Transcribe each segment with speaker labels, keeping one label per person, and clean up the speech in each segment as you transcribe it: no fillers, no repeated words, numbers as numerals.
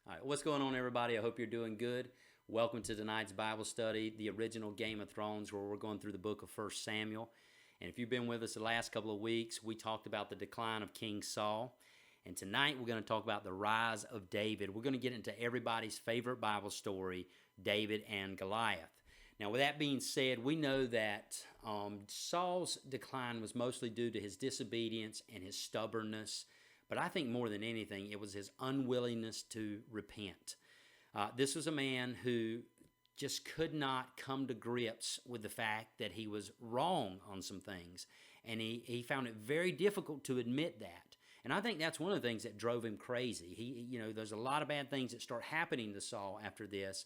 Speaker 1: All right, what's going on, everybody? I hope you're doing good. Welcome to tonight's Bible study, the original Game of Thrones, where we're going through the book of 1 Samuel. And if you've been with us the last couple of weeks, we talked about the decline of King Saul. And tonight we're going to talk about the rise of David. We're going to get into everybody's favorite Bible story, David and Goliath. Now, with that being said, we know that Saul's decline was mostly due to his disobedience and his stubbornness. But I think more than anything, it was his unwillingness to repent. This was a man who just could not come to grips with the fact that he was wrong on some things. And he found it very difficult to admit that. And I think that's one of the things that drove him crazy. There's a lot of bad things that start happening to Saul after this.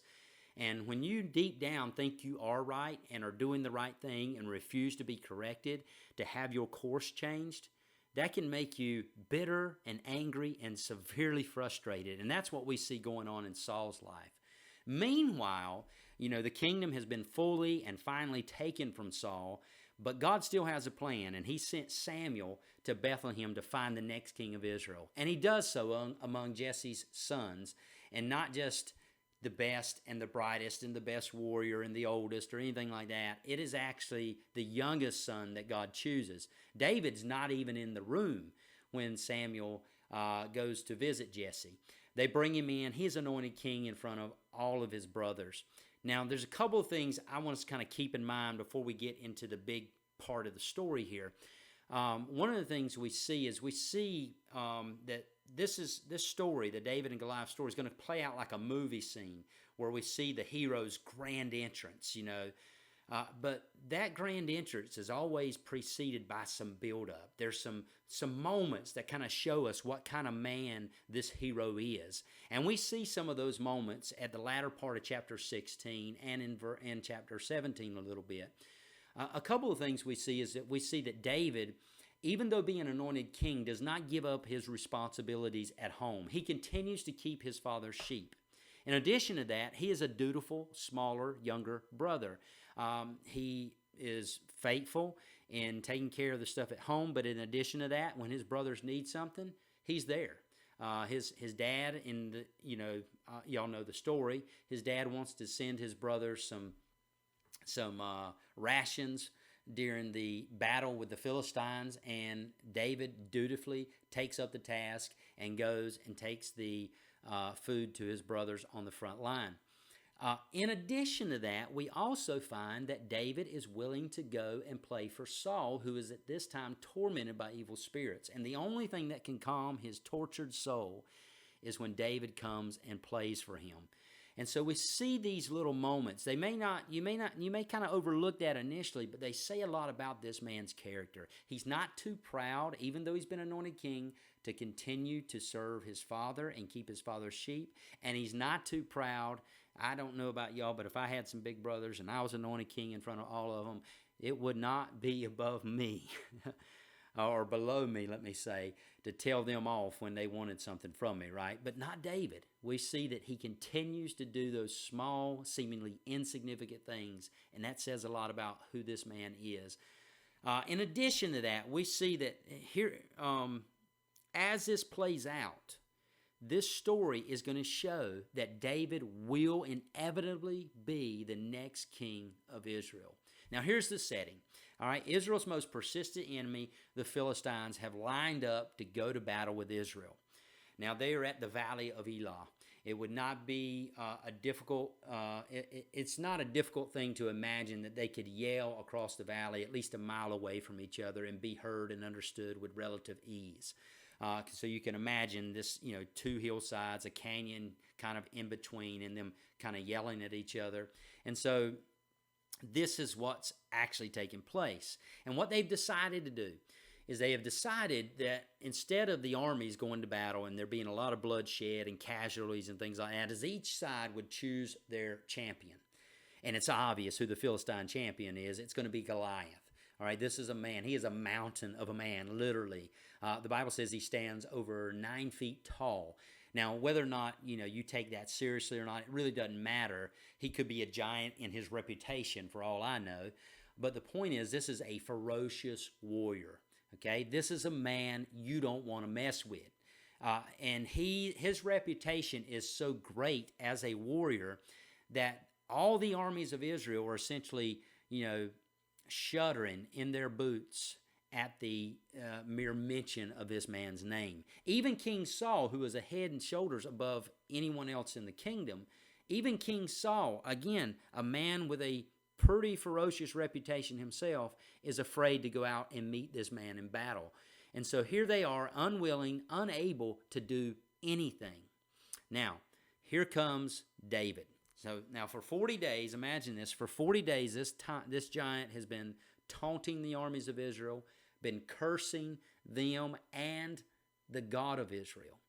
Speaker 1: And when you deep down think you are right and are doing the right thing and refuse to be corrected, to have your course changed, that can make you bitter and angry and severely frustrated. And that's what we see going on in Saul's life. Meanwhile, the kingdom has been fully and finally taken from Saul, but God still has a plan, and he sent Samuel to Bethlehem to find the next king of Israel. And he does so among Jesse's sons, and not just the best and the brightest and the best warrior and the oldest or anything like that. It is actually the youngest son that God chooses. David's not even in the room when Samuel goes to visit Jesse. They bring him in. He's anointed king in front of all of his brothers. Now, there's a couple of things I want us to kind of keep in mind before we get into the big part of the story here. One of the things we see that this story, the David and Goliath story, is going to play out like a movie scene where we see the hero's grand entrance, But that grand entrance is always preceded by some buildup. There's some moments that kind of show us what kind of man this hero is. And we see some of those moments at the latter part of chapter 16 and in chapter 17 a little bit. A couple of things we see is that we see that David, even though being anointed king, does not give up his responsibilities at home. He continues to keep his father's sheep. In addition to that, he is a dutiful, smaller, younger brother. He is faithful in taking care of the stuff at home, but in addition to that, when his brothers need something, he's there. His dad, y'all know the story. His dad wants to send his brothers some rations during the battle with the Philistines, and David dutifully takes up the task and goes and takes the food to his brothers on the front line. In addition to that, we also find that David is willing to go and play for Saul, who is at this time tormented by evil spirits. And the only thing that can calm his tortured soul is when David comes and plays for him. And so we see these little moments. You may kind of overlook that initially, but they say a lot about this man's character. He's not too proud, even though he's been anointed king, to continue to serve his father and keep his father's sheep. And he's not too proud. I don't know about y'all, but if I had some big brothers and I was anointed king in front of all of them, it would not be above me. Or below me, let me say, to tell them off when they wanted something from me, right? But not David. We see that he continues to do those small, seemingly insignificant things, and that says a lot about who this man is. In addition to that, we see that here, as this plays out, this story is going to show that David will inevitably be the next king of Israel. Now, here's the setting. All right, Israel's most persistent enemy, the Philistines, have lined up to go to battle with Israel. Now, they are at the valley of Elah. It would not be it's not a difficult thing to imagine that they could yell across the valley at least a mile away from each other and be heard and understood with relative ease. So you can imagine this, two hillsides, a canyon kind of in between, and them kind of yelling at each other. And so this is what's actually taking place. And what they've decided to do is they have decided that instead of the armies going to battle and there being a lot of bloodshed and casualties and things like that, as each side would choose their champion. And it's obvious who the Philistine champion is. It's going to be Goliath. All right, this is a man. He is a mountain of a man, literally. The Bible says he stands over 9 feet tall. Now, whether or not, you take that seriously or not, it really doesn't matter. He could be a giant in his reputation for all I know. But the point is, this is a ferocious warrior. Okay, this is a man you don't want to mess with. And his reputation is so great as a warrior that all the armies of Israel are essentially, shuddering in their boots at the mere mention of this man's name. Even King Saul, who was a head and shoulders above anyone else in the kingdom, even King Saul, again, a man with a pretty ferocious reputation himself, is afraid to go out and meet this man in battle. And so here they are, unwilling, unable to do anything. Now, here comes David. So now for 40 days, imagine this, for 40 days this giant has been taunting the armies of Israel, been cursing them and the God of Israel.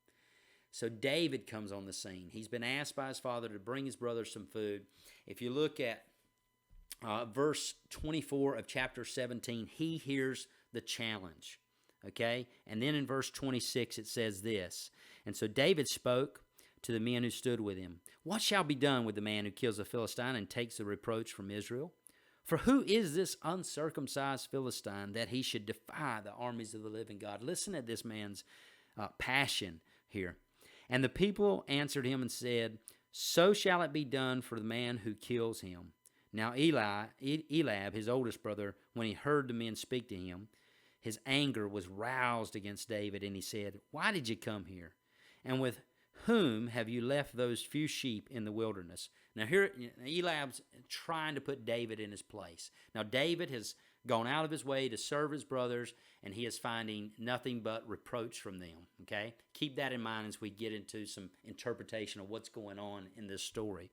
Speaker 1: So David comes on the scene. He's been asked by his father to bring his brothers some food. If you look at verse 24 of chapter 17, he hears the challenge. Okay? And then in verse 26 it says this, "And so David spoke to the men who stood with him, 'What shall be done with the man who kills the Philistine and takes the reproach from Israel? For who is this uncircumcised Philistine that he should defy the armies of the living God?'" Listen to this man's passion here. "And the people answered him and said, 'So shall it be done for the man who kills him.' Now Eliab, his oldest brother, when he heard the men speak to him, his anger was roused against David, and he said, 'Why did you come here? And with whom have you left those few sheep in the wilderness?'" Now here, Eliab's trying to put David in his place. Now David has gone out of his way to serve his brothers, and he is finding nothing but reproach from them. Okay? Keep that in mind as we get into some interpretation of what's going on in this story.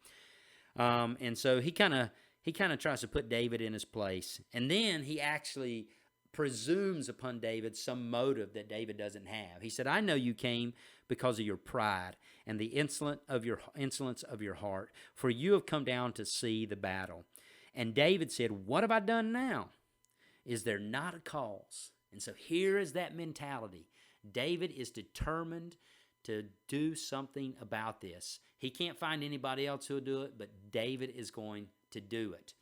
Speaker 1: And so he kind of tries to put David in his place, and then he actually presumes upon David some motive that David doesn't have. He said, "I know you came because of your pride and the insolence of your heart, for you have come down to see the battle." And David said, "What have I done now? Is there not a cause?" And so here is that mentality. David is determined to do something about this. He can't find anybody else who will do it, but David is going to do it.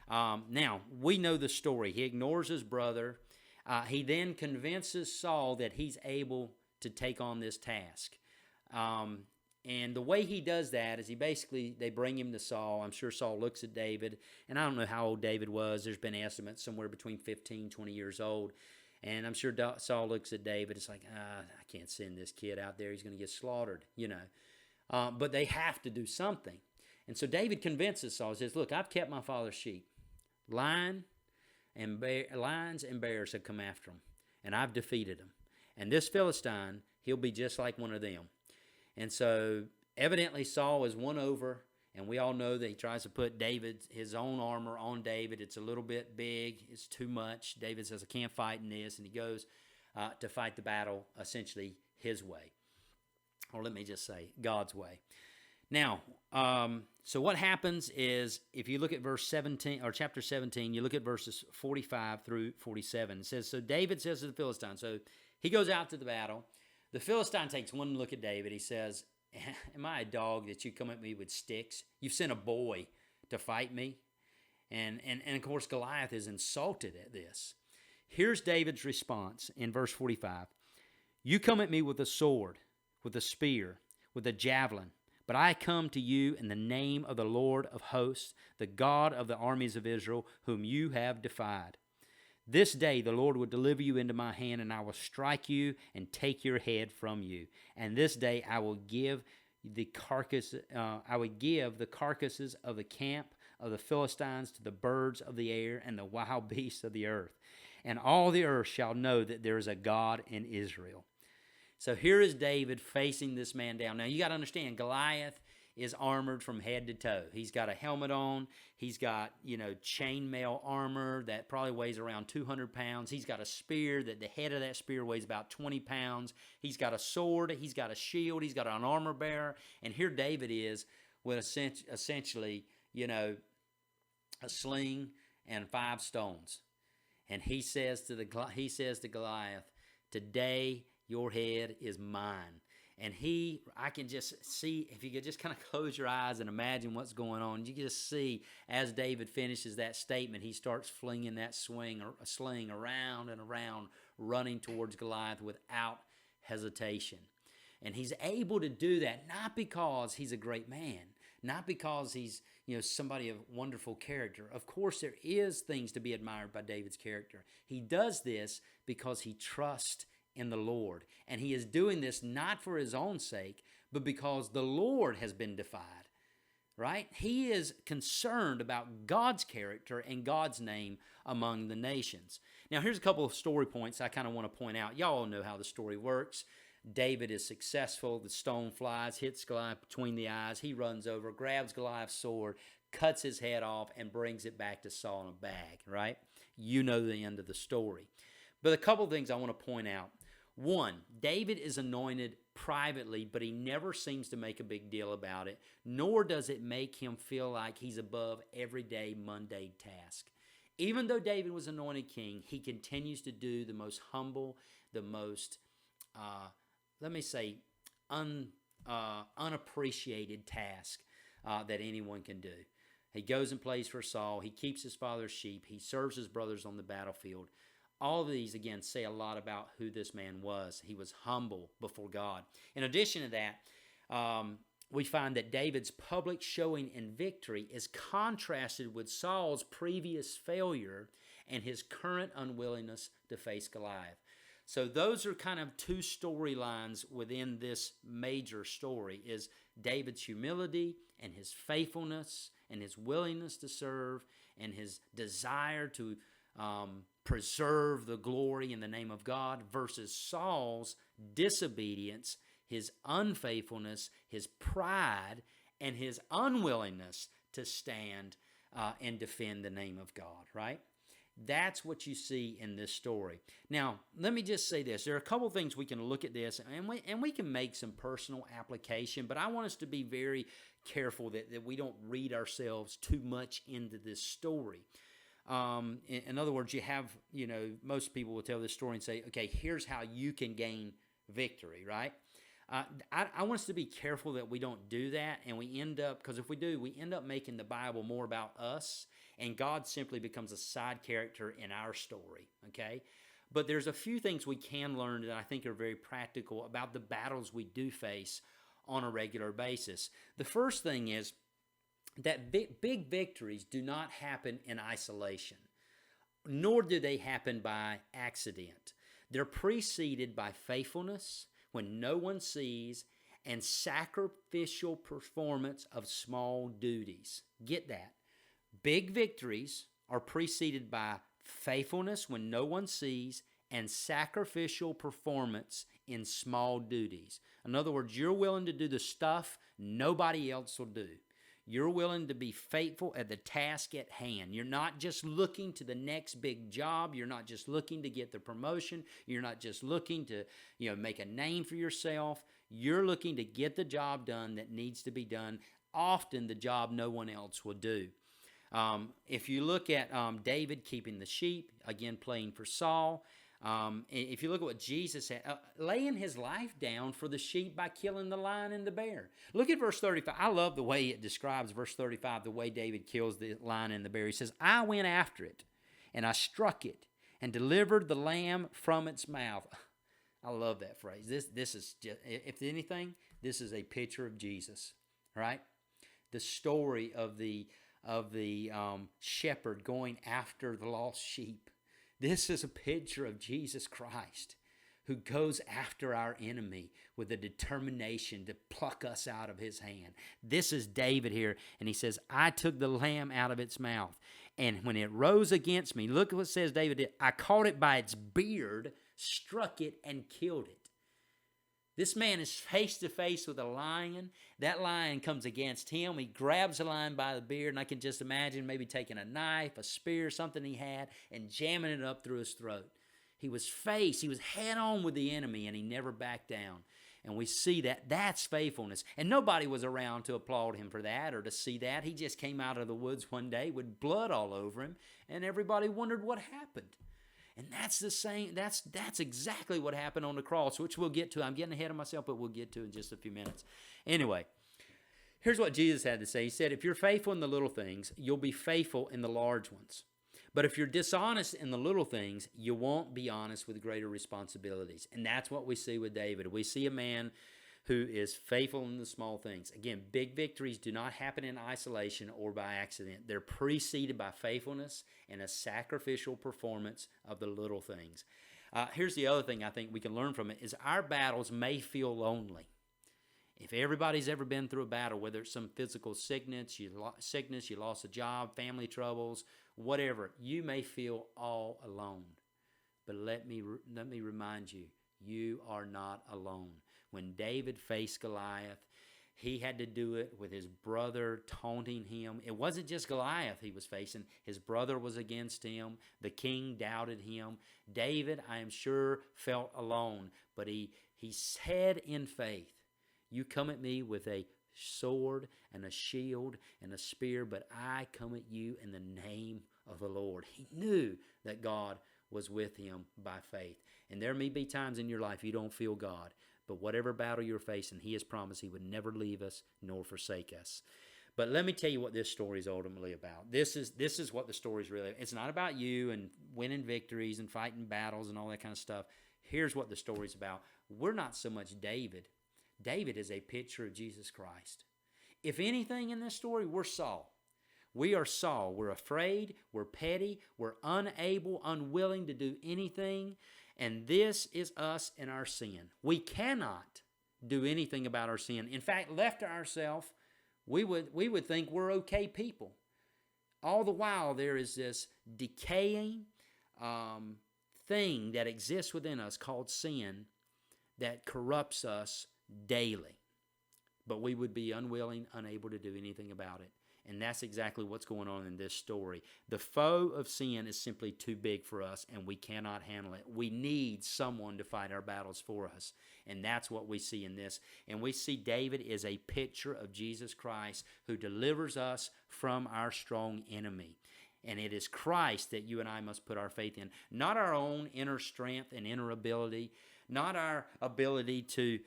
Speaker 1: Now, we know the story. He ignores his brother. He then convinces Saul that he's able to take on this task. And the way he does that is they bring him to Saul. I'm sure Saul looks at David, and I don't know how old David was. There's been estimates somewhere between 15, 20 years old. And I'm sure Saul looks at David. It's like, I can't send this kid out there. He's going to get slaughtered, But they have to do something. And so David convinces Saul. He says, "Look, I've kept my father's sheep. Lions and bears have come after him, and I've defeated them. And this Philistine, he'll be just like one of them." And so evidently Saul is won over, and we all know that he tries to put his own armor on David. It's a little bit big. It's too much. David says, "I can't fight in this," and he goes to fight the battle essentially his way. Or let me just say, God's way. Now, so what happens is, if you look at verse 17, or chapter 17, you look at verses 45 through 47. It says, "So David says to the Philistine," so he goes out to the battle. The Philistine takes one look at David. He says, "Am I a dog that you come at me with sticks? You've sent a boy to fight me?" And of course, Goliath is insulted at this. Here's David's response in verse 45. "You come at me with a sword, with a spear, with a javelin, but I come to you in the name of the Lord of hosts, the God of the armies of Israel, whom you have defied. This day the Lord will deliver you into my hand, and I will strike you and take your head from you. And this day I will give the carcasses of the camp of the Philistines to the birds of the air and the wild beasts of the earth. And all the earth shall know that there is a God in Israel." So here is David facing this man down. Now you got to understand, Goliath is armored from head to toe. He's got a helmet on. He's got, chainmail armor that probably weighs around 200 pounds. He's got a spear that the head of that spear weighs about 20 pounds. He's got a sword. He's got a shield. He's got an armor bearer. And here David is with essentially, a sling and 5 stones. And he says to Goliath, "Today your head is mine." And I can just see, if you could just kind of close your eyes and imagine what's going on, you can just see as David finishes that statement, he starts flinging that sling around and around, running towards Goliath without hesitation. And he's able to do that not because he's a great man, not because he's somebody of wonderful character. Of course, there is things to be admired by David's character. He does this because he trusts in the Lord. And he is doing this not for his own sake, but because the Lord has been defied. Right? He is concerned about God's character and God's name among the nations. Now, here's a couple of story points I kind of want to point out. Y'all all know how the story works. David is successful. The stone flies, hits Goliath between the eyes. He runs over, grabs Goliath's sword, cuts his head off, and brings it back to Saul in a bag, right? You know the end of the story. But a couple of things I want to point out. One, David is anointed privately, but he never seems to make a big deal about it, nor does it make him feel like he's above everyday mundane task. Even though David was anointed king, he continues to do the most humble, the most, unappreciated task that anyone can do. He goes and plays for Saul. He keeps his father's sheep. He serves his brothers on the battlefield. All of these, again, say a lot about who this man was. He was humble before God. In addition to that, we find that David's public showing in victory is contrasted with Saul's previous failure and his current unwillingness to face Goliath. So those are kind of two storylines within this major story, is David's humility and his faithfulness and his willingness to serve and his desire to preserve the glory in the name of God, versus Saul's disobedience, his unfaithfulness, his pride, and his unwillingness to stand and defend the name of God, right? That's what you see in this story. Now, let me just say this. There are a couple of things we can look at this, and we can make some personal application, but I want us to be very careful that we don't read ourselves too much into this story. In other words, you have, most people will tell this story and say, okay, here's how you can gain victory, right? I want us to be careful that we don't do that, and we end up, because if we do, we end up making the Bible more about us, and God simply becomes a side character in our story, okay? But there's a few things we can learn that I think are very practical about the battles we do face on a regular basis. The first thing is that big victories do not happen in isolation, nor do they happen by accident. They're preceded by faithfulness when no one sees and sacrificial performance of small duties. Get that. Big victories are preceded by faithfulness when no one sees and sacrificial performance in small duties. In other words, you're willing to do the stuff nobody else will do. You're willing to be faithful at the task at hand. You're not just looking to the next big job. You're not just looking to get the promotion. You're not just looking to, make a name for yourself. You're looking to get the job done that needs to be done, often the job no one else will do. If you look at David keeping the sheep, again playing for Saul, if you look at what Jesus had, laying his life down for the sheep by killing the lion and the bear. Look at verse 35. I love the way it describes verse 35, the way David kills the lion and the bear. He says, I went after it, and I struck it, and delivered the lamb from its mouth. I love that phrase. This is just, if anything, this is a picture of Jesus, right? The story of the shepherd going after the lost sheep. This is a picture of Jesus Christ, who goes after our enemy with a determination to pluck us out of his hand. This is David here, and he says, I took the lamb out of its mouth, and when it rose against me, look what it says David did. I caught it by its beard, struck it, and killed it. This man is face to face with a lion. That lion comes against him. He grabs the lion by the beard, and I can just imagine maybe taking a knife, a spear, something he had, and jamming it up through his throat. He was head on with the enemy, and he never backed down. And we see that. That's faithfulness. And nobody was around to applaud him for that or to see that. He just came out of the woods one day with blood all over him, and everybody wondered what happened. And that's the same. That's exactly what happened on the cross, which we'll get to. I'm getting ahead of myself, but we'll get to in just a few minutes. Anyway, here's what Jesus had to say. He said, if you're faithful in the little things, you'll be faithful in the large ones. But if you're dishonest in the little things, you won't be honest with greater responsibilities. And that's what we see with David. We see a man who is faithful in the small things. Again, big victories do not happen in isolation or by accident. They're preceded by faithfulness and a sacrificial performance of the little things. Here's the other thing I think we can learn from it is our battles may feel lonely. If everybody's ever been through a battle, whether it's some physical sickness, you lost a job, family troubles, whatever, you may feel all alone. But let me remind you, you are not alone. When David faced Goliath, he had to do it with his brother taunting him. It wasn't just Goliath he was facing. His brother was against him. The king doubted him. David, I am sure, felt alone. But he said in faith, you come at me with a sword and a shield and a spear, but I come at you in the name of the Lord. He knew that God was with him by faith. And there may be times in your life you don't feel God. But whatever battle you're facing, he has promised he would never leave us nor forsake us. But let me tell you what this story is ultimately about. This is what the story is really about. It's not about you and winning victories and fighting battles and all that kind of stuff. Here's what the story's about. We're not so much David. David is a picture of Jesus Christ. If anything in this story, we're Saul. We are Saul. We're afraid. We're petty. We're unable, unwilling to do anything. And this is us in our sin. We cannot do anything about our sin. In fact, left to ourselves, we would think we're okay people. All the while, there is this decaying thing that exists within us called sin that corrupts us daily. But we would be unwilling, unable to do anything about it. And that's exactly what's going on in this story. The foe of sin is simply too big for us, and we cannot handle it. We need someone to fight our battles for us. And that's what we see in this. And we see David is a picture of Jesus Christ who delivers us from our strong enemy. And it is Christ that you and I must put our faith in. Not our own inner strength and inner ability. Not our ability to,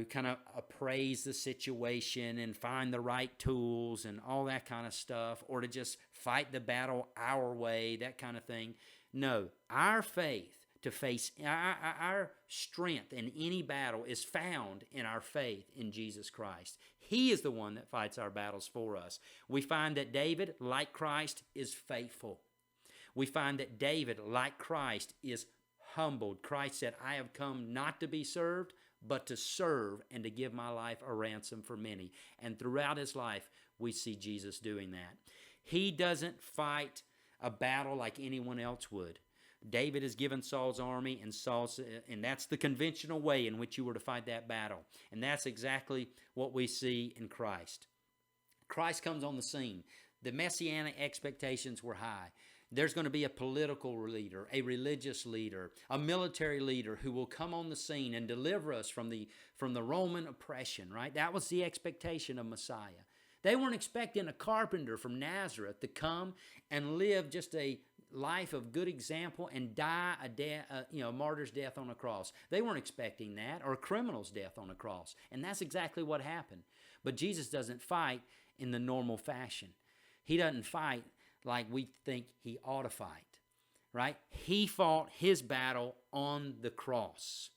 Speaker 1: kind of appraise the situation and find the right tools and all that kind of stuff, or to just fight the battle our way, that kind of thing. No, our faith to face, our strength in any battle is found in our faith in Jesus Christ. He is the one that fights our battles for us. We find that David, like Christ, is faithful. We find that David, like Christ, is humbled. Christ said, I have come not to be served, but to serve and to give my life a ransom for many. And throughout his life, we see Jesus doing that. He doesn't fight a battle like anyone else would. David is given Saul's army, and that's the conventional way in which you were to fight that battle. And that's exactly what we see in Christ. Christ comes on the scene. The messianic expectations were high. There's going to be a political leader, a religious leader, a military leader who will come on the scene and deliver us from the Roman oppression, right? That was the expectation of Messiah. They weren't expecting a carpenter from Nazareth to come and live just a life of good example and die a martyr's death on a cross. They weren't expecting that, or a criminal's death on a cross. And that's exactly what happened. But Jesus doesn't fight in the normal fashion. He doesn't fight like we think he ought to fight, right? He fought his battle on the cross.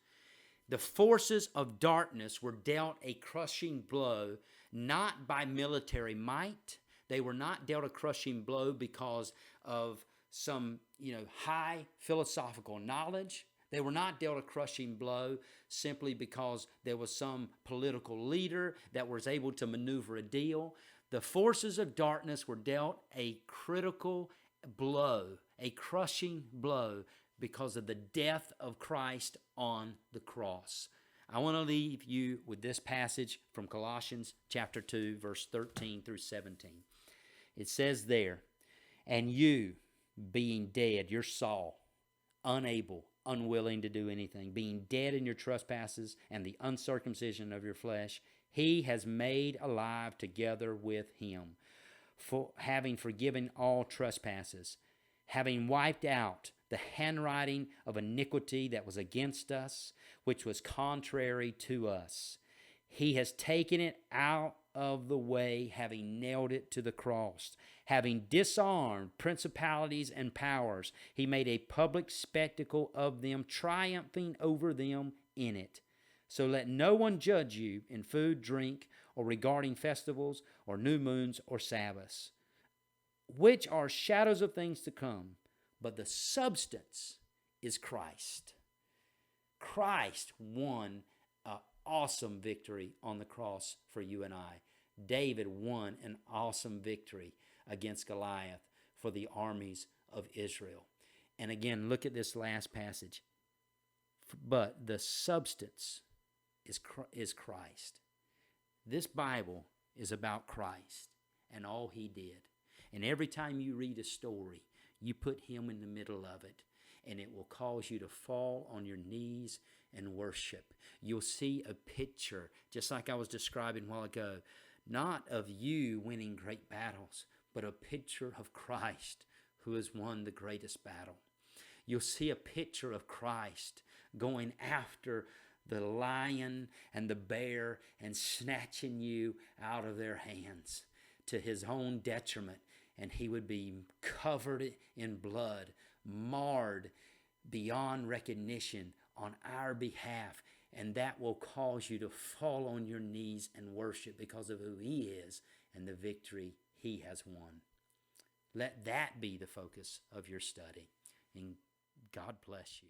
Speaker 1: The forces of darkness were dealt a crushing blow, not by military might. They were not dealt a crushing blow because of some, high philosophical knowledge. They were not dealt a crushing blow simply because there was some political leader that was able to maneuver a deal. The forces of darkness were dealt a critical blow, a crushing blow, because of the death of Christ on the cross. I want to leave you with this passage from Colossians chapter 2, verse 13 through 17. It says there, and you, being dead, you're Saul, unable, unwilling to do anything, being dead in your trespasses and the uncircumcision of your flesh, he has made alive together with him, for having forgiven all trespasses, having wiped out the handwriting of iniquity that was against us, which was contrary to us. He has taken it out of the way, having nailed it to the cross. Having disarmed principalities and powers, he made a public spectacle of them, triumphing over them in it. So let no one judge you in food, drink, or regarding festivals, or new moons, or Sabbaths, which are shadows of things to come, but the substance is Christ. Christ won an awesome victory on the cross for you and I. David won an awesome victory against Goliath for the armies of Israel. And again, look at this last passage. But the substance is Christ. This Bible is about Christ and all he did. And every time you read a story, you put him in the middle of it, and it will cause you to fall on your knees and worship. You'll see a picture, just like I was describing a while ago, not of you winning great battles, but a picture of Christ who has won the greatest battle. You'll see a picture of Christ going after the lion and the bear and snatching you out of their hands to his own detriment. And he would be covered in blood, marred beyond recognition on our behalf. And that will cause you to fall on your knees and worship because of who he is and the victory he has won. Let that be the focus of your study. And God bless you.